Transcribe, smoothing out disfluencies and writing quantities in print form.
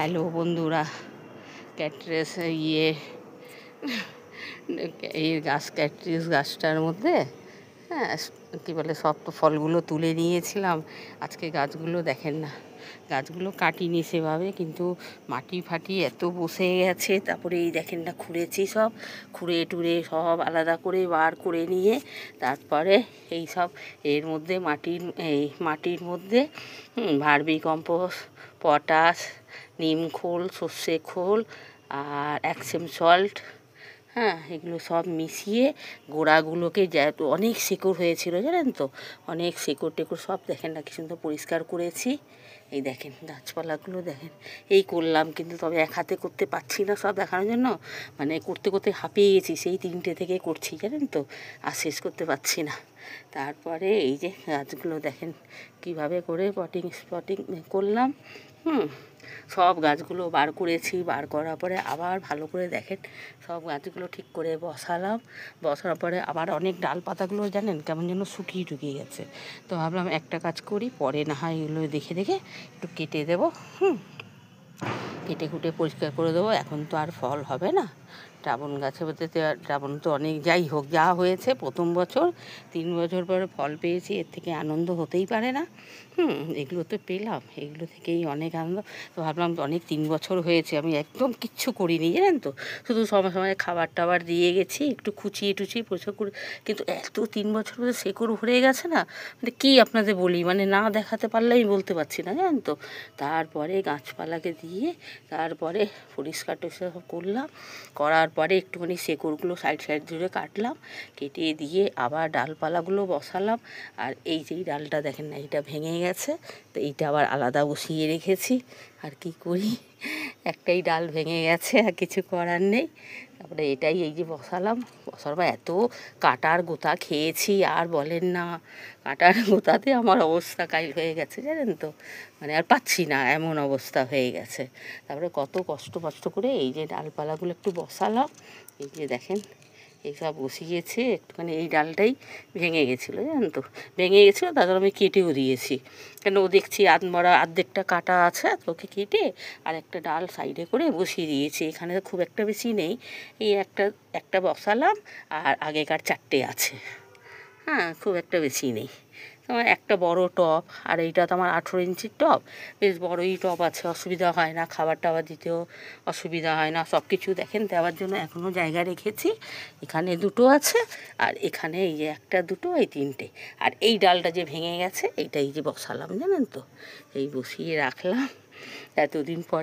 Hello বন্ধুরা, ক্যাটরেস ইয়ে এই ক্যাটরিস গাছটার মধ্যে হ্যাঁ কী বলে সব তো ফলগুলো তুলে নিয়েছিলাম। আজকে গাছগুলো দেখেন না, গাছগুলো কাটিনি সেভাবে, কিন্তু মাটি ফাটি এত বসে গেছে। তারপরে এই দেখেন না, খুঁড়েছি, সব খুঁড়ে টুড়ে সব আলাদা করে বার করে নিয়ে তারপরে এই সব এর মধ্যে মাটির মধ্যে ভার্মি কম্পোস্ট, পটাশ, নিম খোল, সর্ষে খোল আর অ্যাপসম সল্ট, এগুলো সব মিশিয়ে গোড়াগুলোকে অনেক শেকড় হয়েছিল জানেন তো, অনেক শেকড় টেকড় সব দেখেন না কি সুন্দর পরিষ্কার করেছি। এই দেখেন গাছপালাগুলো দেখেন, এই করলাম, কিন্তু তবে এক হাতে করতে পারছি না সব দেখানোর জন্য, মানে করতে করতে হাঁপিয়ে গেছি, সেই 3টে থেকে করছি জানেন তো, আর শেষ করতে পারছি না। তারপরে এই যে গাছগুলো দেখেন কিভাবে করে স্পটিং করলাম। সব গাছগুলো বার করেছি, বার করার পরে আবার ভালো করে দেখেন সব গাছগুলো ঠিক করে বসার পরে আবার অনেক ডাল পাতাগুলো জানেন কেমন যেন শুকিয়ে টুকিয়ে গেছে। তো ভাবলাম একটা কাজ করি, পরে না হয় এগুলো দেখে দেখে একটু কেটে দেবো, কেটে কুটে পরিষ্কার করে দেবো। এখন তো আর ফল হবে না, ড্রাগন গাছে বলতে ড্রাগন তো অনেক, যাই হোক যা হয়েছে, প্রথম বছর 3 বছর পরে ফল পেয়েছি, এর থেকে আনন্দ হতেই পারে না। এগুলো তো পেলাম, এগুলো থেকেই অনেক আনন্দ। তো ভাবলাম অনেক 3 বছর হয়েছে আমি একদম কিচ্ছু করিনি জানেন তো, শুধু সময় সময় খাবার টাবার দিয়ে গেছি, একটু খুচিয়ে টুচিয়ে পরিষ্কার করে, কিন্তু এত 3 বছর ধরে শেকড় ভরে গেছে না, মানে কী আপনাদের বলি, মানে না দেখাতে পারলে আমি বলতে পারছি না জানেন তো। তারপরে গাছপালাকে দিয়ে তারপরে পরিষ্কার টরিষ্কার সব করলাম, করার পরে একটুখানি শেকড়গুলো সাইড জুড়ে কাটলাম, কেটে দিয়ে আবার ডালপালাগুলো বসালাম। আর এই যেই ডালটা দেখেন না, এটা ভেঙে গেছে, তো এইটা আবার আলাদা বসিয়ে রেখেছি। আর কি করি, একটাই ডাল ভেঙে গেছে, আর কিছু করার নেই। তারপরে এটাই এই যে বসালাম, বসার পর এত কাটার গোতা খেয়েছি আর বলেন না, কাটার গোতাতে আমার অবস্থা কাইল হয়ে গেছে জানেন তো, মানে আর পাচ্ছি না এমন অবস্থা হয়ে গেছে। তারপরে কত কষ্ট করে এই যে ডালপালাগুলো একটু বসালাম, এই যে দেখেন এইসব বসিয়েছে, একটুখানি এই ডালটাই ভেঙে গেছিলো জানেন তো, ভেঙে গেছিলো, তারপর আমি কেটেও দিয়েছি, কেন ও দেখছি অর্ধেকটা কাটা আছে, ওকে কেটে আর একটা ডাল সাইডে করে বসিয়ে দিয়েছি। এখানে খুব একটা বেশি নেই, এই একটা বসালাম, আর আগেকার 4টে আছে, খুব একটা বেশি নেই। তোমার একটা বড় টব, আর এইটা তো আমার 18 ইঞ্চির টব, বেশ বড়ই টব আছে, অসুবিধা হয় না, খাবার টাবার দিতেও অসুবিধা হয় না, সব কিছু দেখেন দেওয়ার জন্য এখনও জায়গা রেখেছি। এখানে 2টো আছে, আর এখানে এই যে 1, 2, এই 3টে। আর এই ডালটা যে ভেঙে গেছে, এইটা এই যে বসালাম জানেন তো, এই বসিয়ে রাখলাম এতদিন পর।